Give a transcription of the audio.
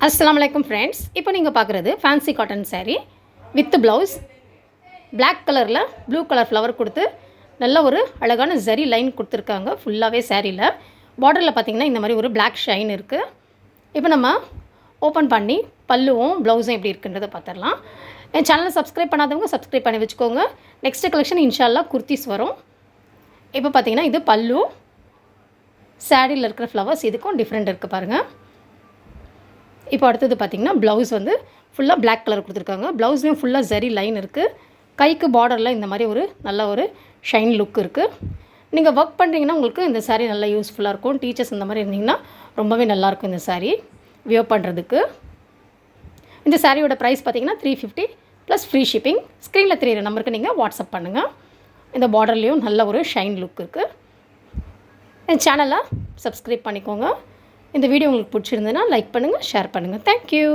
அஸ்ஸலாமு ஃப்ரெண்ட்ஸ். இப்போ நீங்கள் பார்க்குறது fancy cotton saree with blouse. Black கலரில் ப்ளூ கலர் ஃப்ளவர் கொடுத்து நல்ல ஒரு அழகான ஜரி லைன் கொடுத்துருக்காங்க ஃபுல்லாகவே சாரியில். பார்டரில் பார்த்திங்கன்னா இந்த மாதிரி ஒரு பிளாக் ஷைன் இருக்குது. இப்போ நம்ம ஓப்பன் பண்ணி பல்லுவும் ப்ளவுஸும் எப்படி இருக்குன்றதை பார்த்துடலாம். என் சேனலை சப்ஸ்கிரைப் பண்ணாதவங்க சப்ஸ்கிரைப் பண்ணி வச்சுக்கோங்க. நெக்ஸ்ட்டு கலெக்ஷன் இன்ஷால்லா குர்த்திஸ் வரும். இப்போ பார்த்திங்கன்னா இது பல்லு. சாரியில் இருக்கிற ஃப்ளவர்ஸ் இதுக்கும் டிஃப்ரெண்ட் இருக்குது பாருங்கள். இப்போ அடுத்தது பார்த்திங்கன்னா ப்ளவுஸ் வந்து ஃபுல்லாக பிளாக் கலர் கொடுத்துருக்காங்க. ப்ளவுஸ்லேயும் ஃபுல்லாக ஜரி லைன் இருக்குது. கைக்கு பார்டரில் இந்த மாதிரி ஒரு நல்ல ஒரு ஷைன் லுக் இருக்குது. நீங்கள் ஒர்க் பண்ணுறீங்கன்னா உங்களுக்கு இந்த சாரீ நல்லா யூஸ்ஃபுல்லாக இருக்கும். டீச்சர்ஸ் இந்த மாதிரி இருந்தீங்கன்னா ரொம்பவே நல்லாயிருக்கும் இந்த சாரீ வியர் பண்ணுறதுக்கு. இந்த சாரியோட ப்ரைஸ் பார்த்திங்கன்னா 350 ப்ளஸ் ஃப்ரீ ஷிப்பிங். ஸ்க்ரீனில் தெரியிற நம்பருக்கு நீங்கள் வாட்ஸ்அப் பண்ணுங்கள். இந்த பார்டர்லேயும் நல்ல ஒரு ஷைன் லுக் இருக்குது. என் சேனலை சப்ஸ்கிரைப் பண்ணிக்கோங்க. இந்த வீடியோ உங்களுக்கு பிடிச்சிருந்ததுன்னா லைக் பண்ணுங்கள், ஷேர் பண்ணுங்கள். தேங்க்யூ.